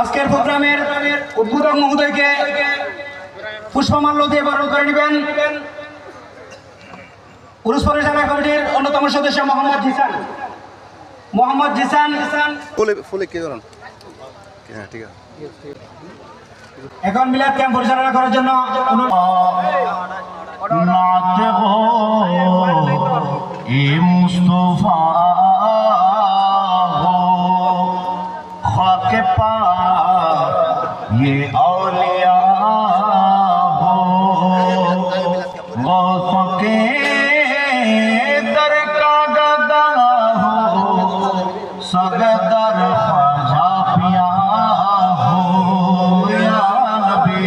আজকের প্রোগ্রামের উদ্বোধক মহোদয়কে পুষ্পমাল্য দিয়ে বরণ করে নেবেন উরুস পরিচালনা কমিটির অন্যতম সদস্য মোহাম্মদ জিসান। এখন মিলাদ ক্যাম্প পরিচালনা করার জন্য মুস্তফা खाके पा ये औलिया हो गौसों के दर का गदा हो सगदर ख्वाजा पिया हो या नबी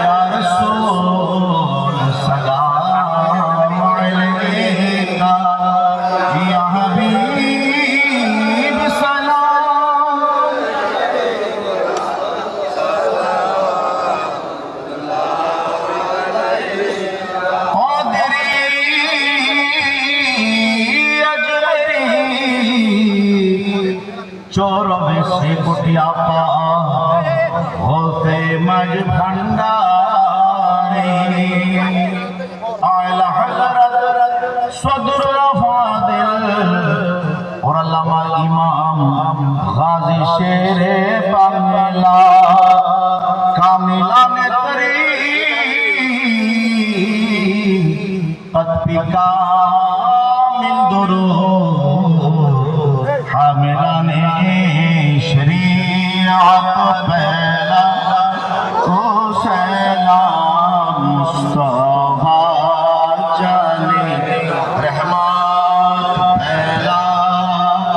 या रसूल सलाम अलैका या हबीब सलाम। चोरों में से कुटिया पा होते मज भंडारी आला हजरत सदर फादिल और अल्लामा इमाम गाजी शेरे बांग्ला कामिला में तरी पत्पिका मिल दुरू हामिलाने शरीअत पहला को सलाम मुस्तफा जाने रहमत पहला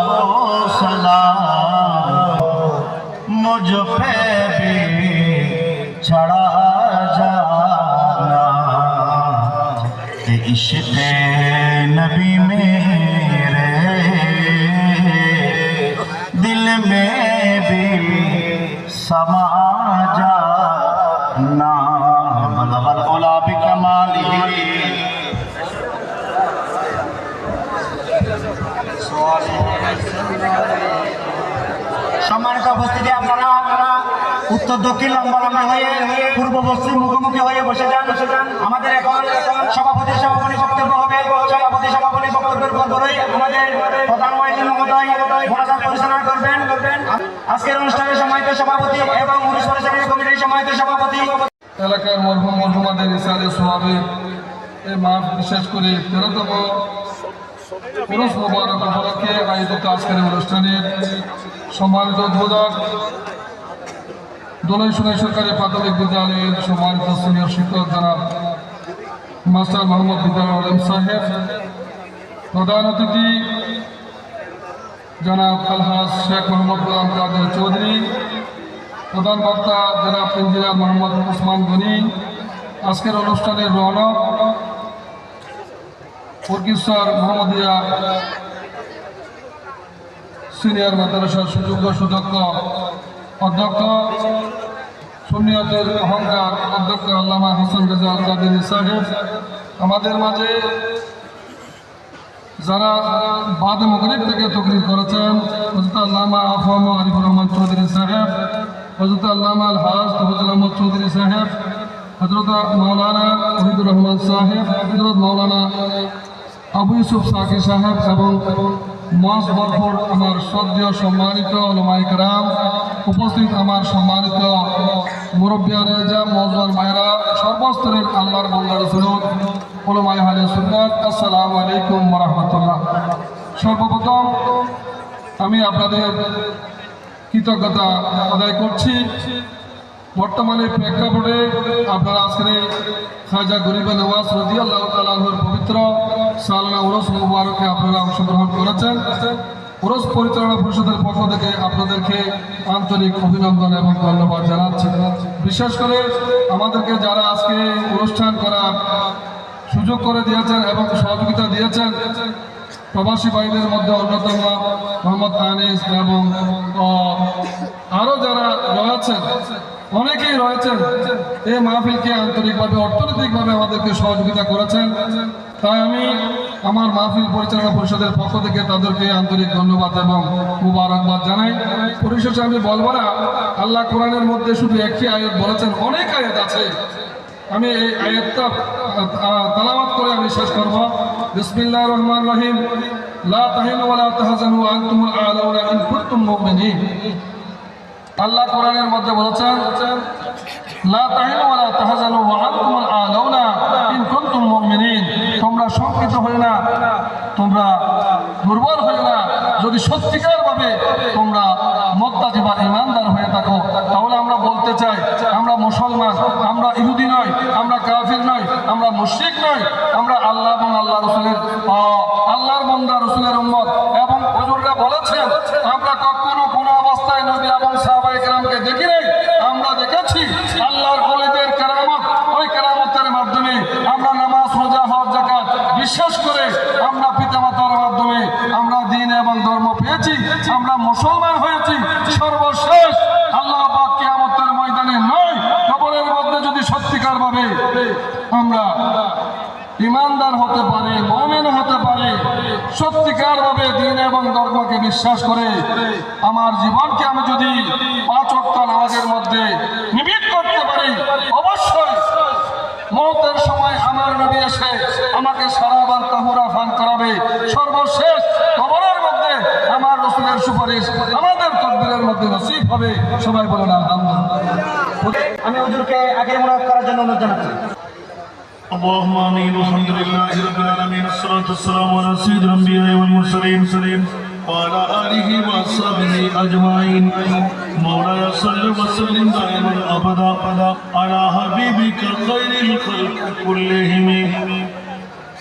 को सलाम मुझ पे भी चढ़ा जाना इश्क़ नबी मेरे दिल में भी समा जाना बलगल उला बिकमालिही। সম্মানিত উপস্থিতি, আপনারা উত্তর দক্ষিণ লম্বা হয়ে পূর্ব পশ্চিম মুখোমুখি হয়ে বসে যান। আমাদের এখন সভাপতি বক্তব্য হবে। সভাপতি বক্তব্যের পরই আমাদের প্রধান অতিথি মহোদয় মোনাজাত পরিচালনা করবেন। আজকের অনুষ্ঠানের সম্মানিত সভাপতি এবং উরুস পরিচালনা কমিটির সম্মানিত সভাপতি এলাকার মরহুমাদের ইসালে সোহাবের এই মাঠ বিশেষ করে 13তম উরুস মুবারক উপলক্ষে আয়োজিত আজকের অনুষ্ঠানের সম্মানিত উদ্বোধক দোলাই সোনাই সরকারি প্রাথমিক বিদ্যালয়ের সম্মানিত সিনিয়র শিক্ষক জনাব মাস্টার মোহাম্মদ বিদ্যালয় আলম সাহেব, প্রধান অতিথি জনাব আলহাজ শেখ মোহাম্মদ গোলাম কাদের চৌধুরী, প্রধান বক্তা জনাব ইঞ্জিনিয়ার মোহাম্মদ ওসমান গনি, আজকের অনুষ্ঠানের রৌনক ফকিরচর মোহাম্মদিয়া সিনিয়র মাদ্রাসার সুযোগ্য সুদক্ষ অধ্যক্ষ, সুন্নিয়তের অহংকার অধ্যক্ষ আল্লামা হাসান রেজা আল কাদেরী সাহেব, আমাদের মাঝে যারা বাদ মগরিব থেকে তকরির করেছেন হযরত আল্লামা আফম আরিফুর রহমান চৌধুরী সাহেব, হযরত আল্লামা আল হাজ তফজিল আহমদ চৌধুরী সাহেব, হযরত মাওলানা ওহিদুর রহমান সাহেব, হযরত মাওলানা আবু ইউসুফ সাকি সাহেব এবং মঞ্চ বরপুর আমার শ্রদ্ধেয় সম্মানিত উলামায়ে কেরাম, উপস্থিত আমার সম্মানিত মুরব্বিয়ানে জাম মওজুদ মায়েরা, সর্বস্তরের আল্লাহর বান্দা রাসূল উলামায়ে আহলে সুন্নাত, আসসালামু আলাইকুম ওয়া রাহমাতুল্লাহ। সর্বপ্রথম আমি আপনাদের কৃতজ্ঞতা আদায় করছি। বর্তমানে প্রেক্ষাপটে আপনারা আজকে খাজা গরিবে নওয়াজ রাদিয়াল্লাহু তাআলা আনহুর পবিত্র সালানা উরুস মুবারকে আপনারা অংশগ্রহণ করেছেন। উরুস পরিচালনা পরিষদের পক্ষ থেকে আপনাদেরকে আন্তরিক অভিনন্দন এবং ধন্যবাদ জানাচ্ছি। বিশেষ করে আমাদেরকে যারা আজকে অনুষ্ঠান করার সুযোগ করে দিয়েছেন এবং সহযোগিতা দিয়েছেন, প্রবাসী ভাইদের মধ্যে অন্যতম মোহাম্মদ আনিস এবং আরও যারা রয়েছেন, অনেকেই রয়েছেন, এই মাহফিলকে আন্তরিকভাবে অর্থনৈতিকভাবে আমাদেরকে সহযোগিতা করেছেন। তাই আমি আমার মাহফিল পরিচালনা পরিষদের পক্ষ থেকে তাদেরকে আন্তরিক ধন্যবাদ এবং মুবারকবাদ জানাই। পরিশেষে আমি বলবো না, আল্লাহ কোরআনের মধ্যে শুধু একটি আয়াত বলেছেন, অনেক আয়াত আছে। আমি এই আয়াতটা তেলাওয়াত করে আমি শেষ করব। বিসমিল্লাহির রহমানির রহিম। লা তাহিনু ওয়া লা তাহজানু ওয়া আনতুমুল আ'লাউনা ইন কুনতুম মুমিনিন। আল্লাহ কোরআনের মধ্যে বলেছেন, লা তাহিনু ওয়া লা তাহজানু ওয়া আনতুমুল আ'লাউনা ইন কুনতুম মুমিনিন। তোমরা শঙ্কিত হয়ো না, তোমরা দুর্বল হয়ো না, যদি সত্যিকার ভাবে তোমরা মুত্তাকি বা ঈমানদার হয়ে থাকো। তাহলে আমরা বলতে চাই, আমরা মুসলমান, আমরা ইহুদি নয়, আমরা কাফির নয়, আমরা মুশরিক নয়, আমরা আল্লাহ এবং আল্লাহ রাসূলের আল্লাহর বান্দা, রাসূলের উম্মত। এবং হুজুররা বলেছেন, আমরা কখনো কোনো অবস্থায় নবী এবং সাহাবায়ে কেরামকে দেখি নাই, আমরা দেখেছি আল্লাহর ওলিদের কেরামত। ওই কেরামতের মাধ্যমে আমরা নামাজ, রোজা, হজ, যাকাত বিশ্বাস করে আমরা পিতামাতার মাধ্যমে আমরা দ্বীন এবং ধর্ম পেয়েছি, আমরা মুসলমান হয়েছি। সর্বশেষ আল্লাহ পাক কিয়ামতের ময়দানে নয়, কবরের মধ্যে যদি সত্যিকার ভাবে আমরা ইমানদার হতে পারে, মুমিন হতে পারে, সত্যিকার ভাবে দ্বীন এবং ধর্মকে বিশ্বাস করে আমার জীবনকে আমি যদি 5 ওয়াক্ত নামাজের মধ্যে নিবিড় করতে পারি, অবশ্যই মওতের সময় আমার নবী এসে আমাকে সারাবার তাহুরা পান করাবে। সর্বশেষ কবরের মধ্যে আমার রাসূলের সুপারিশ আমাদের তাকবীরের মধ্যে নসিব হবে। সবাই বলুন আলহামদুলিল্লাহ। আমি হুজুরকে আগে মুনাফ করার জন্য অনুরোধ জানাচ্ছি। اللهم آمين والحمد لله رب العالمين الصلاة والسلام على سيد الأنبياء والمرسلين وعلى آله وأصحابه أجمعين مولاي صل وسلم دائما أبدا على حبيبك خير الخلق كلهم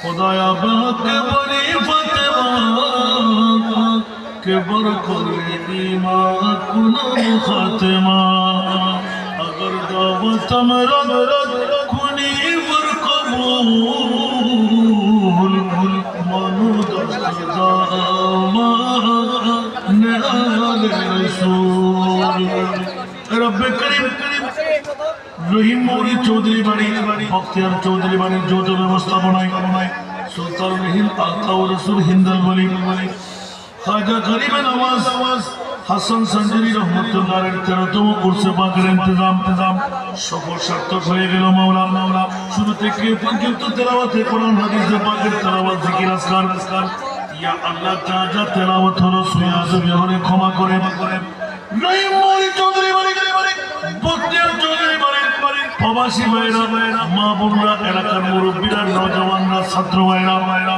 خدایا باک بری فتوا کہ برکر ایمان کنم خاتمہ اگر دعوت مرد کنی ورقبول منو دست داما نال رسول رب کریم রহিম মৌলী চৌধুরী বাড়ি, বখতিয়ার চৌধুরী বাড়ির যৌথ ব্যবস্থাপনায় সুলতান হিন্দ আতাউ রসুল হিন্দাল বলি খাজা গরিবে নওয়াজ হাসান সঞ্জরি রহমতুল্লাহের 13তম উরসে পাকের ইন্তজাম সফল সার্থক হয়ে গেল। মাওলা শুরু থেকে পর্যন্ত তেলাওয়াতে কোরআন হাদিসে পাকের তেলাওয়াত, জিকির, আজকার ইয়া আল্লাহ যা যা তেলাওয়াত হলো সুয়াজব ইয়ারে ক্ষমা করে। রহিম মৌলী চৌধুরী বাড়ি, বখতিয়ার চৌধুরী বাড়ি, প্রবাসী ভাইরা, মা বোনরা, এলাকার মুরব্বীরা, নওজওয়ানরা, ছাত্র ভাইরা,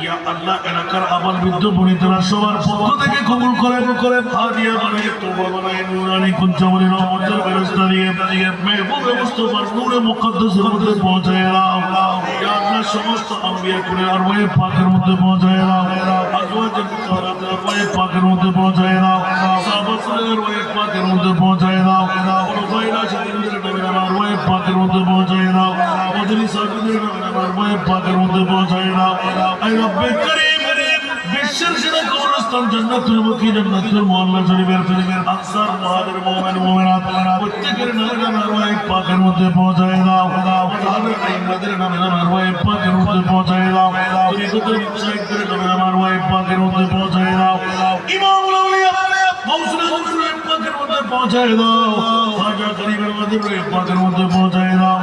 ইয়া আল্লাহ এলাকার আবাল বৃদ্ধ বনিতারা সবার পক্ষ থেকে কবুল করে হাদিয়া বানায়, তওবা বানায়, নুরানি কুঞ্জমনি রহমতের ব্যবস্থা দিয়ে মেহবুব মুস্তাফার নূরে মুকদ্দাসের মধ্যে পৌঁছায় দাও। ইয়া আল্লাহ সমস্ত আম্বিয়া কুলের আরওয়ায়ে পাকের মধ্যে পৌঁছায় দাও, আজওয়াজে মুতাহহারাতের আরওয়ায়ে পাকের মধ্যে পৌঁছায় দাও, সাহাবাদের আরওয়ায়ে পাকের মধ্যে পৌঁছায় দাও, খুলাফায়ে রাশিদিনদের আরওয়ায়ে পাকের মধ্যে পৌঁছায় দাও, মজলিস সাহেবদের আরওয়ায়ে পাকের মধ্যে পৌঁছায় দাও। আয় রব্বে করিম, বিশ্বের সেরা কবরস্থান জান্নাতুল মুকি, জান্নাতুল মুআল্লা শরীফের আনসার মুহাজির মুমিন মুমিনাত প্রত্যেকের নামে আরওয়ায়ে পাকের মধ্যে পৌঁছায় দাও। তাহলে আইমাদের নামে আরওয়ায়ে পাকের মধ্যে পৌঁছায় দাও, তরিকতের মুশাইখদের নামে আরওয়ায়ে পাকের মধ্যে পৌঁছায় দাও, ইমামুল আউলিয়া মাওসুল পাকের মধ্যে পৌঁছায় দাও, খাজা গরিবের মধ্যে পাকের মধ্যে পৌঁছায় দাও।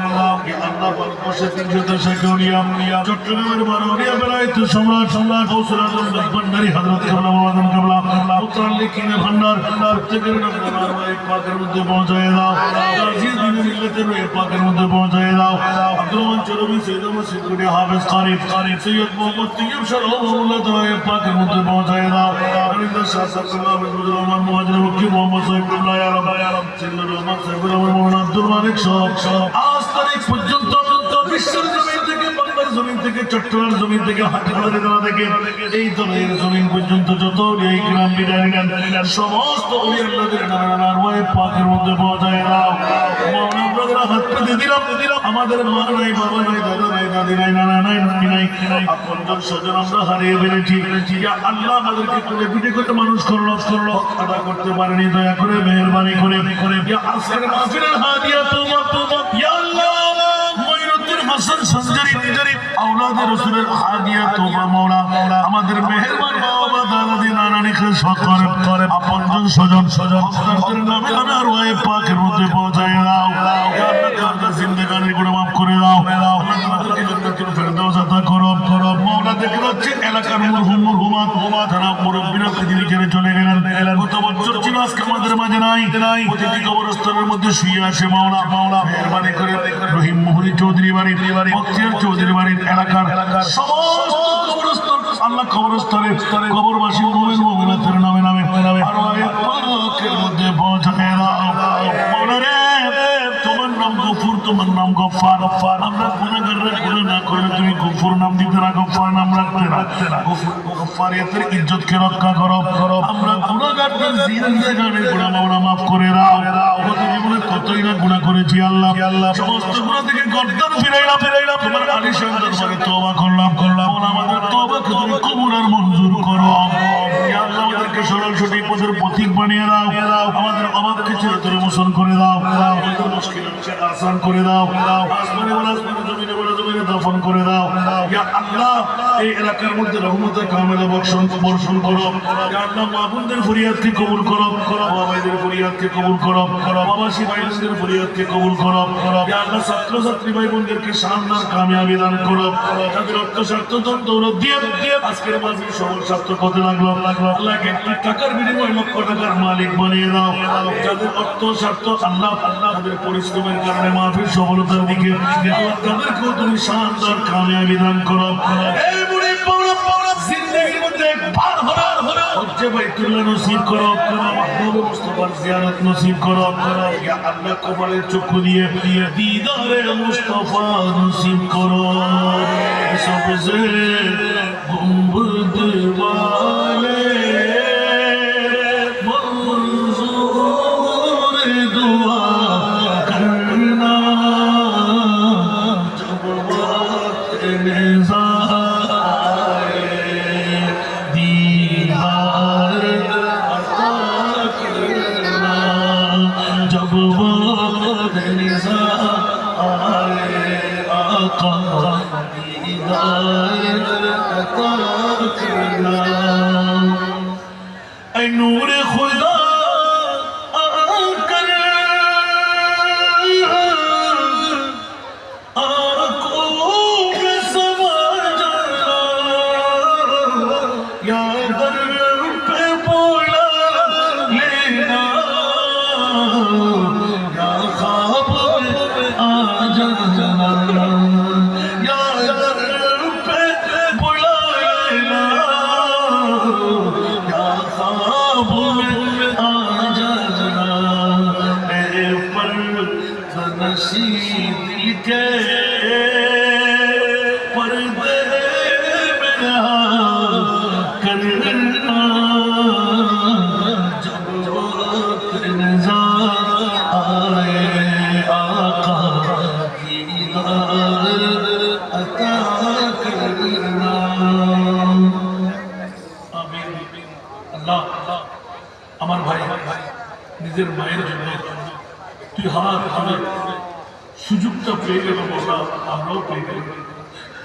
আল্লাহ পাক বসে 300 উলিয়া চট্টগ্রামের বারোরিয়া বেলায়েত সম্রাট গৌসুল আজম ভান্ডারী হযরত কেবলা মাওলানা কেবলা মুতাল্লিকিনে ভান্ডার প্রত্যেকের নামে আরওয়ায়ে পাকের মধ্যে পৌঁছায় দাও, গাজী দিনের মিল্লাতের পাকের মধ্যে পৌঁছায় দাও, আব্দুল মান চৌধুরী, সৈয়দ মুর্শিদ কুটি, হাফেজ কারিফ, সৈয়দ মোহাম্মদ তৈয়ব শাহ রহমাতুল্লাহ তাআলা পাকের মধ্যে পৌঁছায় দাও, আরিন্দা শাহ সাদুল্লাহ আহমদুর রহমান মুহাজির মুক্তি মোহাম্মদ সাইফুল্লাহ ইয়া রাব্ব সিল্লুর রহমান সাইফুর রহমান মাওলানা আব্দুল মালিক সব আজ তারিখ পর্যন্ত বিশ্বের জমিন থেকে, বাংলার জমিন থেকে, চট্টগ্রাম জমিন থেকে, হাটহাজারী জেলা থেকে এই দলের জমিন পর্যন্ত যত এই গ্রাম বিদায় সমস্ত ওলি আল্লাহদের নামে আরওয়ায়ে পাকের মধ্যে পৌঁছায় দাও। মাওলানা আপনাদের হাত পেতে দিলাম, আমাদের মা নাই, বাবা নাই, দাদা নাই, দাদি নাই, নানা নাই, নানি নাই, আপনজন স্বজন আমরা হারিয়ে ফেলেছি। ইয়া আল্লাহ আমাদেরকে কোলে পিঠে করে মানুষ করলো, আদা করতে পারেনি, দয়া করে মেহেরবানি করে ইয়া আজকের মাহফিলের হাদিয়া তোমার ইয়া আল্লাহ হাসান সঞ্জরি আওলাদে রাসূলের হাদিয়া তোবা মাওলা আমাদের মেহেরবান বাবা দাদা নানানি কে সকর করে আপনজন স্বজন তাদের নামে আর ওয়ে পাকের মধ্যে পৌঁছায় দাও ইয়া আল্লাহ তাআলা জিন্দেগানির গুনাহ maaf করে দাও আমাদেরকে জান্নাতুল ফেরদাউস আতা করো মাওলা দেখে হচ্ছে এলাকার মুরহুমাত যারা মুরব্বিরা পৃথিবী ছেড়ে চলে গেলেন কত বছর ছিল আজকে আমাদের মাঝে নাই প্রতিটি কবরস্থানের মধ্যে শুয়ে আসে মাওলা মেহেরবানি করে রহিম মুহুরী চৌধুরী বাড়ি বখতিয়ার চৌধুরী বাড়ির এলাকার সমস্ত কবরস্থান আল্লাহ কবরস্থানে কবরবাসী মুমিনাতের নামে আর ওই পাকের মধ্যে পৌঁছায় দাও মাওলা রে তোমার নাম গফুর তোমার নাম গফফার আমরা গুনাহগাররা গুনাহ না করলে তুমি গফুর নাম দিতে না গফফার নাম রাখতে না গফফারিয়াতের ইজ্জতকে রক্ষা করো আমরা গুনাহগারদের জিন্দেগানির গুনাহ মাওলা maaf করে দাও কত জীবনে কতই না গুনাহ করেছি আল্লাহ সমস্ত গুনাহ থেকে গর্দান ফিরাইলাম তোমার আলিশান দরবারে তওবা করলাম মাওলা আমাদের তওবাকে তুমি কবুল আর মঞ্জুর করো ইয়া আল্লাহ আমাদেরকে সরল সঠিক পথের পথিক বানিয়ে দাও আমাদের অভাবকে চিরতরে মোচন করে দাও আমাদের মুশকিলকে আসান করে দাও আসমানে বলা আসমানে জমিনে বলা জমিনে দাফন করে দাও ইয়া আল্লাহ এই এলাকার মধ্যে রহমতের কামেলা বর্ষণ করো ইয়া আল্লাহ মাহবুবদের ফরিয়াদকে কবুল করো বাবা ভাইদের ফরিয়াদকে কবুল করো প্রবাসী ভাইদের ফরিয়াদকে কবুল করো ইয়া আল্লাহ ছাত্র ছাত্রী ভাই বোনদেরকে শানদার কামিয়াবি দান করো তাদের অর্থ স্বার্থ দৌলত দিয়ে আজকের মাহফিল সফল সার্থক হতে লাগলো আল্লাহকে টাকার বিনিময়ে লক্ষ টাকার মালিক বানিয়ে দাও যাদের অর্থ স্বার্থ আল্লাহ তাদের পরিশ্রমের কারণে মাহফিল সফলতার দিকে তাদেরকেও তুমি শানদার কামিয়াবি দান করো এই বুড়ি পাওনা জিন্দেগির মধ্যে একবার হলো হজ্জে বাইতুল্লাহ নসিব করো মাহবুব মুস্তাফার জিয়ারত নসিব করো ইয়া আল্লাহ কপালের চক্ষু দিয়ে দিদারে মুস্তাফা নসিব করো सबसे गुंबद वाले मंजूर दुआ करना जब वक्त निज़ा आए दीदार अता करना जब वक्त निज़ा आए आका नूर खुदा आकर आंखों में समा जाना या दर पे बोला लेना या ख्वाब में आ जाना या दर पे बुला लेना या ख्वाब में आ जाना ए पर नशी दिल के पर्दे में रहा करना जब वक्त नज़र आए आका दीदार अता करना आमीन আল্লাহ আমার ভাই নিজের মায়ের জন্য তুই হাত হাত সুযোগটা পেয়ে গেল মাওলা আমরাও পেয়ে গেল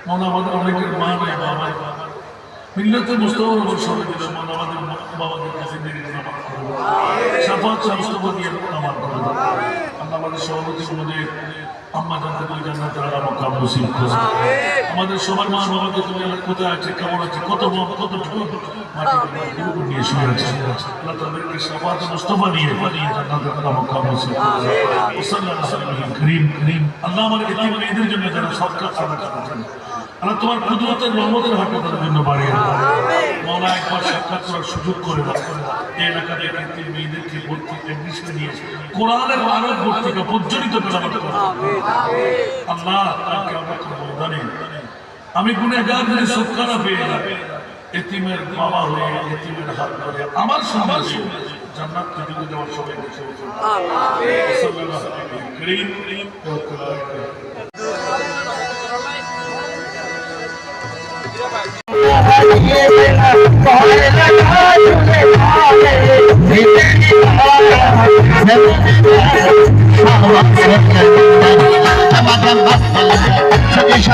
মাওলা আমাদের অনেকের মা নাই বাবা মিল্লাতে মুস্তাফার উপর সবাই দিল মাওলা আমাদের বাবাদের কাছে মেরে নামাজ করো শাফাত মুস্তাফা দিয়ে নামাজ করো আল্লাহ আমাদের সভাপতি মধ্যে আম্মা জানতে তুই জান্নাতে আলা মাকাম নসিব করো আমাদের সবার মা বাবাকে তুমি কোথায় আছে কেমন আছে কত ছোট মাটি নিয়ে শুয়ে আছে আল্লাহ তাদেরকে শাফাত মুস্তাফা দিয়ে জান্নাতে আলা মাকাম নসিব করো সাল্লাল্লাহু আলাইহি করিম আল্লাহ আমাদের এতিম মেয়েদের জন্য যারা সদকা আদা করেছেন আল্লাহ তোমার কুদরতের রহমতের হাতে তাদের জন্য বাড়িয়ে দাও মাওলা একবার সাক্ষাৎ করার সুযোগ করে দাও এই এলাকাতে এতিম মেয়েদেরকে ভর্তি এডমিশন দিয়েছে কোরআনের আরব ভর্তিকা প্রজ্বলিত তেলাওয়াত করো আল্লাহ তাকে আমাকে বলদানে আমি গুনাহগার যদি সদকা পেয়ে যাই এতিমের বাবা হয়ে এতিমের হাত ধরে আমার সমাজ জান্নাত থেকে দেওয়ার সবাই বসে বসে আমিন সাল্লাল্লাহু আলাইহি করিম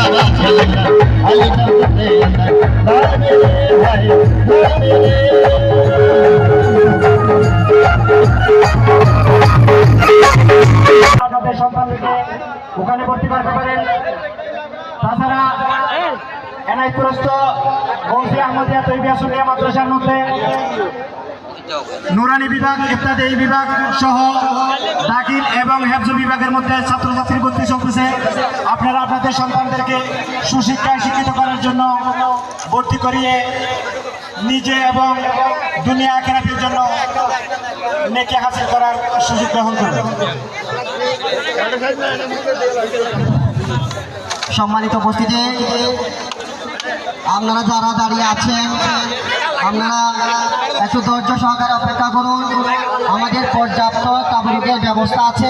I'm সন্তানদেরকে ওখানে ভর্তি করতে পারেন। তাছাড়া এনায়তপুরস্থ গৌসি আহমদিয়া তৈবিয়া সুন্নিয়া মাদ্রাসার মধ্যে নুরানি বিভাগ, ইত্যাদি এই বিভাগ সহ দাখিল এবং হেফজ বিভাগের মধ্যে ছাত্রছাত্রী ভর্তি চলতেছে। আপনারা আপনাদের সন্তানদেরকে সুশিক্ষায় শিক্ষিত করার জন্য ভর্তি করিয়ে নিজে এবং দুনিয়া আখিরাতের জন্য নেকি হাসিল করার সুযোগ গ্রহণ করুন। সম্মানিত উপস্থিতি, আপনারা যারা দাঁড়িয়ে আছেন আপনারা একটু ধৈর্য সহকারে অপেক্ষা করুন। আমাদের পর্যাপ্ত তাবরুকের ব্যবস্থা আছে।